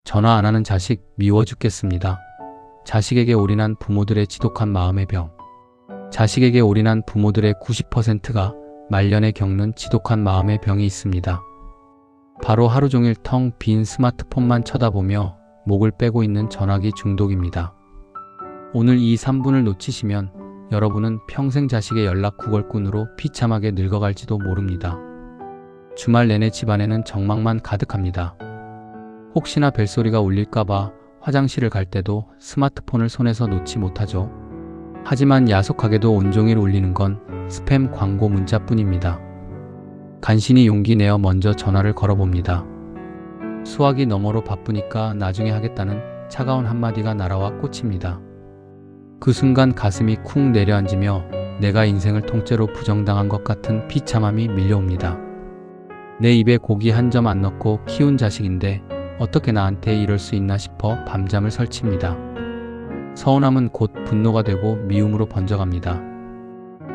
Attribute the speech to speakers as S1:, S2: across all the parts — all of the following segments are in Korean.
S1: 전화 안 하는 자식 미워 죽겠습니다. 자식에게 올인한 부모들의 지독한 마음의 병. 자식에게 올인한 부모들의 90%가 말년에 겪는 지독한 마음의 병이 있습니다. 바로 하루 종일 텅 빈 스마트폰만 쳐다보며 목을 빼고 있는 전화기 중독입니다. 오늘 이 3분을 놓치시면 여러분은 평생 자식의 연락 구걸꾼으로 비참하게 늙어갈지도 모릅니다. 주말 내내 집안에는 정막만 가득합니다. 혹시나 벨소리가 울릴까봐 화장실을 갈 때도 스마트폰을 손에서 놓지 못하죠. 하지만 야속하게도 온종일 울리는 건 스팸 광고 문자뿐입니다. 간신히 용기 내어 먼저 전화를 걸어봅니다. 수화기 너머로 바쁘니까 나중에 하겠다는 차가운 한마디가 날아와 꽂힙니다. 그 순간 가슴이 쿵 내려앉으며 내가 인생을 통째로 부정당한 것 같은 비참함이 밀려옵니다. 내 입에 고기 한 점 안 넣고 키운 자식인데 어떻게 나한테 이럴 수 있나 싶어 밤잠을 설칩니다. 서운함은 곧 분노가 되고 미움으로 번져갑니다.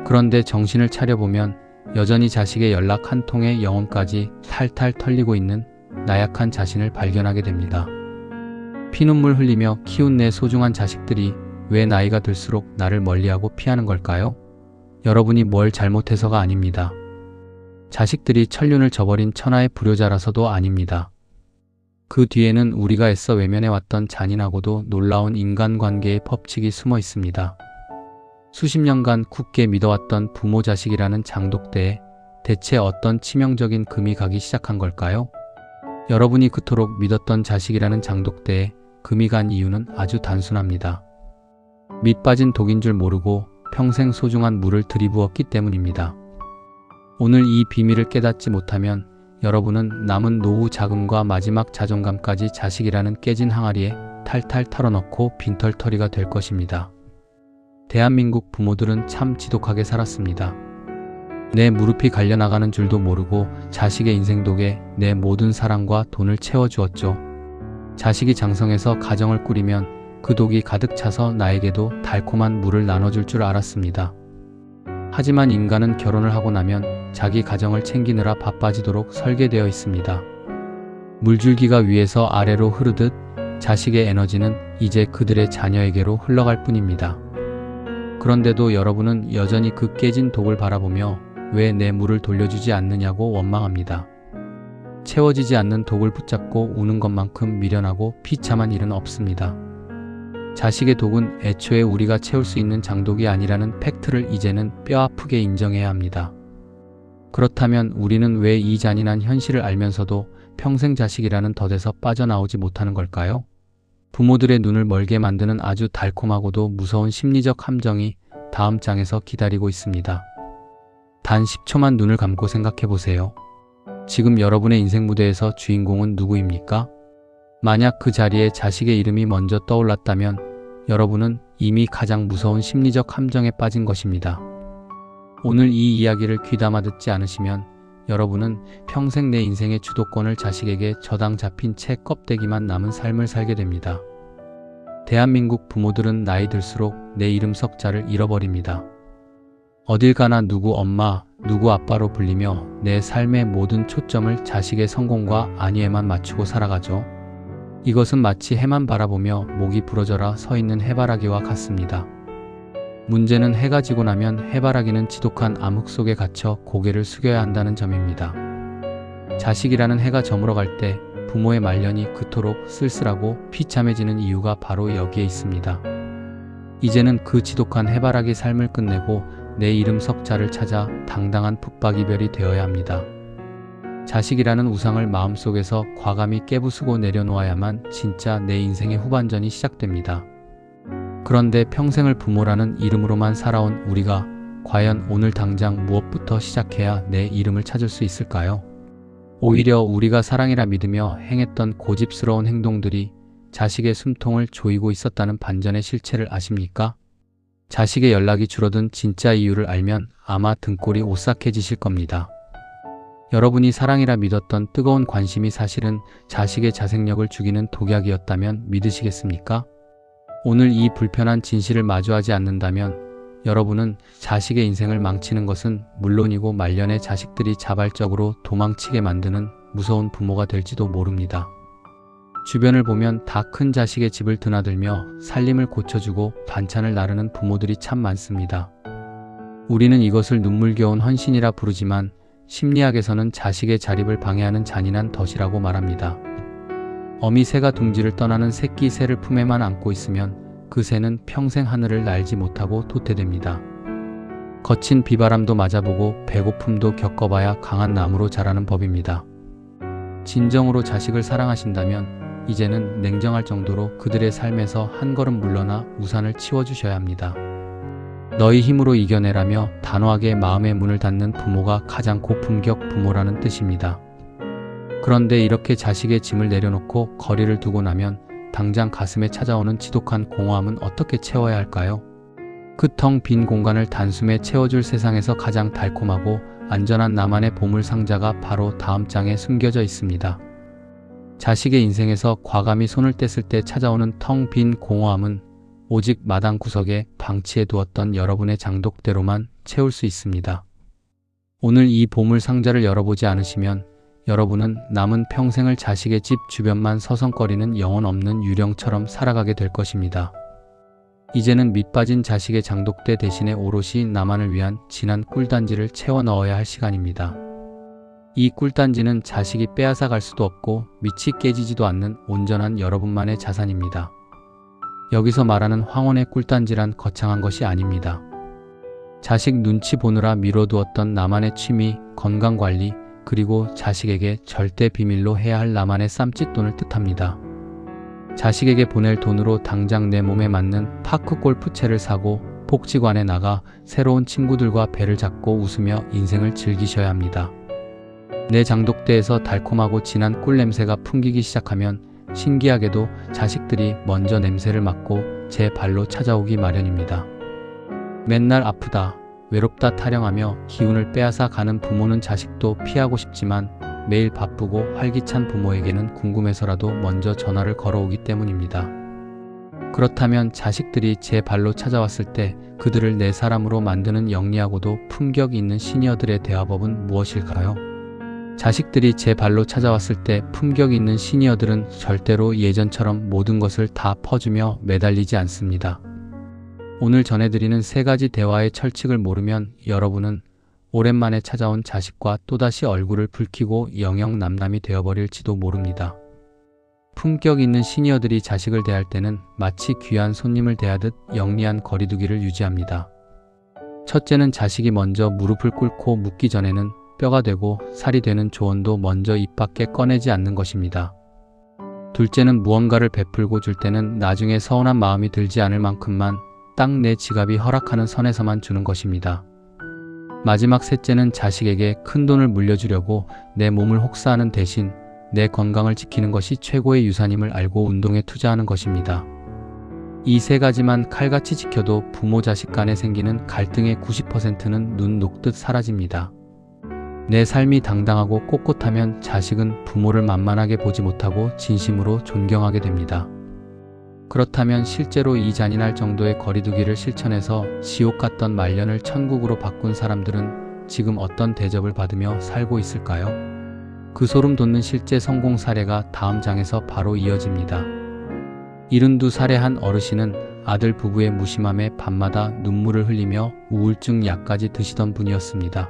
S1: 그런데 정신을 차려보면 여전히 자식의 연락 한 통의 영혼까지 탈탈 털리고 있는 나약한 자신을 발견하게 됩니다. 피눈물 흘리며 키운 내 소중한 자식들이 왜 나이가 들수록 나를 멀리하고 피하는 걸까요? 여러분이 뭘 잘못해서가 아닙니다. 자식들이 천륜을 저버린 천하의 불효자라서도 아닙니다. 그 뒤에는 우리가 애써 외면해왔던 잔인하고도 놀라운 인간관계의 법칙이 숨어 있습니다. 수십 년간 굳게 믿어왔던 부모 자식이라는 장독대에 대체 어떤 치명적인 금이 가기 시작한 걸까요? 여러분이 그토록 믿었던 자식이라는 장독대에 금이 간 이유는 아주 단순합니다. 밑 빠진 독인 줄 모르고 평생 소중한 물을 들이부었기 때문입니다. 오늘 이 비밀을 깨닫지 못하면 여러분은 남은 노후 자금과 마지막 자존감까지 자식이라는 깨진 항아리에 탈탈 털어넣고 빈털터리가 될 것입니다. 대한민국 부모들은 참 지독하게 살았습니다. 내 무릎이 갈려나가는 줄도 모르고 자식의 인생독에 내 모든 사랑과 돈을 채워주었죠. 자식이 장성해서 가정을 꾸리면 그 독이 가득 차서 나에게도 달콤한 물을 나눠줄 줄 알았습니다. 하지만 인간은 결혼을 하고 나면 자기 가정을 챙기느라 바빠지도록 설계되어 있습니다. 물줄기가 위에서 아래로 흐르듯 자식의 에너지는 이제 그들의 자녀에게로 흘러갈 뿐입니다. 그런데도 여러분은 여전히 그 깨진 독을 바라보며 왜 내 물을 돌려주지 않느냐고 원망합니다. 채워지지 않는 독을 붙잡고 우는 것만큼 미련하고 비참한 일은 없습니다. 자식의 독은 애초에 우리가 채울 수 있는 장독이 아니라는 팩트를 이제는 뼈아프게 인정해야 합니다. 그렇다면 우리는 왜 이 잔인한 현실을 알면서도 평생 자식이라는 덫에서 빠져나오지 못하는 걸까요? 부모들의 눈을 멀게 만드는 아주 달콤하고도 무서운 심리적 함정이 다음 장에서 기다리고 있습니다. 단 10초만 눈을 감고 생각해보세요. 지금 여러분의 인생 무대에서 주인공은 누구입니까? 만약 그 자리에 자식의 이름이 먼저 떠올랐다면 여러분은 이미 가장 무서운 심리적 함정에 빠진 것입니다. 오늘 이 이야기를 귀담아 듣지 않으시면 여러분은 평생 내 인생의 주도권을 자식에게 저당 잡힌 채 껍데기만 남은 삶을 살게 됩니다. 대한민국 부모들은 나이 들수록 내 이름 석자를 잃어버립니다. 어딜 가나 누구 엄마, 누구 아빠로 불리며 내 삶의 모든 초점을 자식의 성공과 안위에만 맞추고 살아가죠. 이것은 마치 해만 바라보며 목이 부러져라 서 있는 해바라기와 같습니다. 문제는 해가 지고 나면 해바라기는 지독한 암흑 속에 갇혀 고개를 숙여야 한다는 점입니다. 자식이라는 해가 저물어갈 때 부모의 말년이 그토록 쓸쓸하고 비참해지는 이유가 바로 여기에 있습니다. 이제는 그 지독한 해바라기 삶을 끝내고 내 이름 석자를 찾아 당당한 북박이별이 되어야 합니다. 자식이라는 우상을 마음속에서 과감히 깨부수고 내려놓아야만 진짜 내 인생의 후반전이 시작됩니다. 그런데 평생을 부모라는 이름으로만 살아온 우리가 과연 오늘 당장 무엇부터 시작해야 내 이름을 찾을 수 있을까요? 오히려 우리가 사랑이라 믿으며 행했던 고집스러운 행동들이 자식의 숨통을 조이고 있었다는 반전의 실체를 아십니까? 자식의 연락이 줄어든 진짜 이유를 알면 아마 등골이 오싹해지실 겁니다. 여러분이 사랑이라 믿었던 뜨거운 관심이 사실은 자식의 자생력을 죽이는 독약이었다면 믿으시겠습니까? 오늘 이 불편한 진실을 마주하지 않는다면 여러분은 자식의 인생을 망치는 것은 물론이고 말년에 자식들이 자발적으로 도망치게 만드는 무서운 부모가 될지도 모릅니다. 주변을 보면 다 큰 자식의 집을 드나들며 살림을 고쳐주고 반찬을 나르는 부모들이 참 많습니다. 우리는 이것을 눈물겨운 헌신이라 부르지만 심리학에서는 자식의 자립을 방해하는 잔인한 덫이라고 말합니다. 어미 새가 둥지를 떠나는 새끼 새를 품에만 안고 있으면 그 새는 평생 하늘을 날지 못하고 도태됩니다. 거친 비바람도 맞아보고 배고픔도 겪어봐야 강한 나무로 자라는 법입니다. 진정으로 자식을 사랑하신다면 이제는 냉정할 정도로 그들의 삶에서 한 걸음 물러나 우산을 치워주셔야 합니다. 너희 힘으로 이겨내라며 단호하게 마음의 문을 닫는 부모가 가장 고품격 부모라는 뜻입니다. 그런데 이렇게 자식의 짐을 내려놓고 거리를 두고 나면 당장 가슴에 찾아오는 지독한 공허함은 어떻게 채워야 할까요? 그 텅 빈 공간을 단숨에 채워줄 세상에서 가장 달콤하고 안전한 나만의 보물 상자가 바로 다음 장에 숨겨져 있습니다. 자식의 인생에서 과감히 손을 뗐을 때 찾아오는 텅 빈 공허함은 오직 마당 구석에 방치해 두었던 여러분의 장독대로만 채울 수 있습니다. 오늘 이 보물 상자를 열어보지 않으시면 여러분은 남은 평생을 자식의 집 주변만 서성거리는 영혼 없는 유령처럼 살아가게 될 것입니다. 이제는 밑빠진 자식의 장독대 대신에 오롯이 나만을 위한 진한 꿀단지를 채워 넣어야 할 시간입니다. 이 꿀단지는 자식이 빼앗아 갈 수도 없고 밑이 깨지지도 않는 온전한 여러분만의 자산입니다. 여기서 말하는 황혼의 꿀단지란 거창한 것이 아닙니다. 자식 눈치 보느라 미뤄두었던 나만의 취미, 건강관리, 그리고 자식에게 절대 비밀로 해야 할 나만의 쌈짓돈을 뜻합니다. 자식에게 보낼 돈으로 당장 내 몸에 맞는 파크 골프채를 사고 복지관에 나가 새로운 친구들과 배를 잡고 웃으며 인생을 즐기셔야 합니다. 내 장독대에서 달콤하고 진한 꿀 냄새가 풍기기 시작하면 신기하게도 자식들이 먼저 냄새를 맡고 제 발로 찾아오기 마련입니다. 맨날 아프다, 외롭다 타령하며 기운을 빼앗아 가는 부모는 자식도 피하고 싶지만 매일 바쁘고 활기찬 부모에게는 궁금해서라도 먼저 전화를 걸어오기 때문입니다. 그렇다면 자식들이 제 발로 찾아왔을 때 그들을 내 사람으로 만드는 영리하고도 품격 있는 시니어들의 대화법은 무엇일까요? 자식들이 제 발로 찾아왔을 때 품격 있는 시니어들은 절대로 예전처럼 모든 것을 다 퍼주며 매달리지 않습니다. 오늘 전해드리는 세 가지 대화의 철칙을 모르면 여러분은 오랜만에 찾아온 자식과 또다시 얼굴을 붉히고 영영남남이 되어버릴지도 모릅니다. 품격 있는 시니어들이 자식을 대할 때는 마치 귀한 손님을 대하듯 영리한 거리두기를 유지합니다. 첫째는 자식이 먼저 무릎을 꿇고 묻기 전에는 뼈가 되고 살이 되는 조언도 먼저 입 밖에 꺼내지 않는 것입니다. 둘째는 무언가를 베풀고 줄 때는 나중에 서운한 마음이 들지 않을 만큼만 딱 내 지갑이 허락하는 선에서만 주는 것입니다. 마지막 셋째는 자식에게 큰 돈을 물려주려고 내 몸을 혹사하는 대신 내 건강을 지키는 것이 최고의 유산임을 알고 운동에 투자하는 것입니다. 이 세 가지만 칼같이 지켜도 부모 자식 간에 생기는 갈등의 90%는 눈 녹듯 사라집니다. 내 삶이 당당하고 꼿꼿하면 자식은 부모를 만만하게 보지 못하고 진심으로 존경하게 됩니다. 그렇다면 실제로 이 잔인할 정도의 거리두기를 실천해서 지옥 같던 말년을 천국으로 바꾼 사람들은 지금 어떤 대접을 받으며 살고 있을까요? 그 소름 돋는 실제 성공 사례가 다음 장에서 바로 이어집니다. 72살의 한 어르신은 아들 부부의 무심함에 밤마다 눈물을 흘리며 우울증 약까지 드시던 분이었습니다.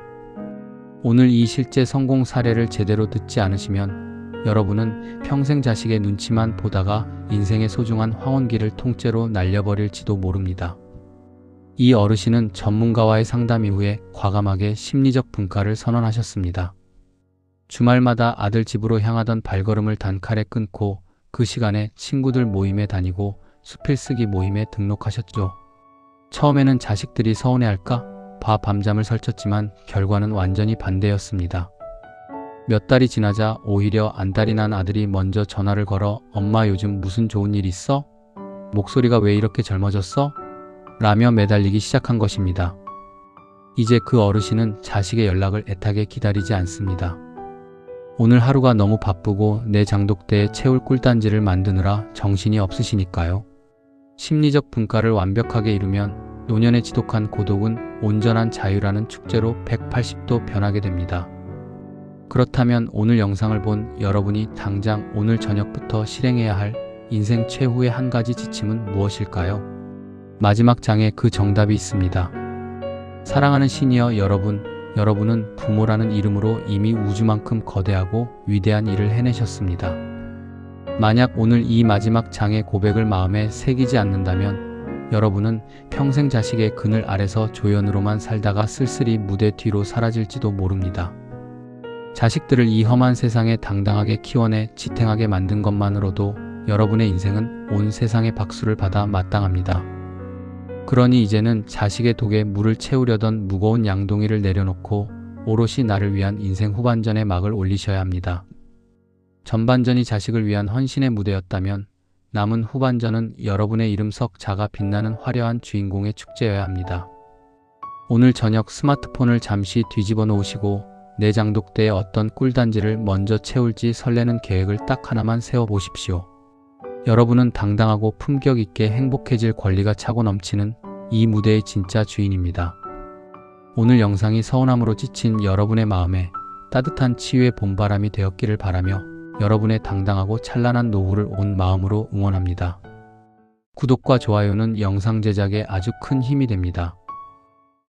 S1: 오늘 이 실제 성공 사례를 제대로 듣지 않으시면 여러분은 평생 자식의 눈치만 보다가 인생의 소중한 황혼기를 통째로 날려버릴지도 모릅니다. 이 어르신은 전문가와의 상담 이후에 과감하게 심리적 분가를 선언하셨습니다. 주말마다 아들 집으로 향하던 발걸음을 단칼에 끊고 그 시간에 친구들 모임에 다니고 수필쓰기 모임에 등록하셨죠. 처음에는 자식들이 서운해할까 봐 밤잠을 설쳤지만 결과는 완전히 반대였습니다. 몇 달이 지나자 오히려 안달이 난 아들이 먼저 전화를 걸어 엄마 요즘 무슨 좋은 일 있어? 목소리가 왜 이렇게 젊어졌어? 라며 매달리기 시작한 것입니다. 이제 그 어르신은 자식의 연락을 애타게 기다리지 않습니다. 오늘 하루가 너무 바쁘고 내 장독대에 채울 꿀단지를 만드느라 정신이 없으시니까요. 심리적 분가를 완벽하게 이루면 노년의 지독한 고독은 온전한 자유라는 축제로 180도 변하게 됩니다. 그렇다면 오늘 영상을 본 여러분이 당장 오늘 저녁부터 실행해야 할 인생 최후의 한 가지 지침은 무엇일까요? 마지막 장에 그 정답이 있습니다. 사랑하는 시니어 여러분, 여러분은 부모라는 이름으로 이미 우주만큼 거대하고 위대한 일을 해내셨습니다. 만약 오늘 이 마지막 장의 고백을 마음에 새기지 않는다면 여러분은 평생 자식의 그늘 아래서 조연으로만 살다가 쓸쓸히 무대 뒤로 사라질지도 모릅니다. 자식들을 이 험한 세상에 당당하게 키워내 지탱하게 만든 것만으로도 여러분의 인생은 온 세상의 박수를 받아 마땅합니다. 그러니 이제는 자식의 독에 물을 채우려던 무거운 양동이를 내려놓고 오롯이 나를 위한 인생 후반전에 막을 올리셔야 합니다. 전반전이 자식을 위한 헌신의 무대였다면 남은 후반전은 여러분의 이름 석 자가 빛나는 화려한 주인공의 축제여야 합니다. 오늘 저녁 스마트폰을 잠시 뒤집어 놓으시고 내 장독대에 어떤 꿀단지를 먼저 채울지 설레는 계획을 딱 하나만 세워보십시오. 여러분은 당당하고 품격 있게 행복해질 권리가 차고 넘치는 이 무대의 진짜 주인입니다. 오늘 영상이 서운함으로 지친 여러분의 마음에 따뜻한 치유의 봄바람이 되었기를 바라며 여러분의 당당하고 찬란한 노후를 온 마음으로 응원합니다. 구독과 좋아요는 영상 제작에 아주 큰 힘이 됩니다.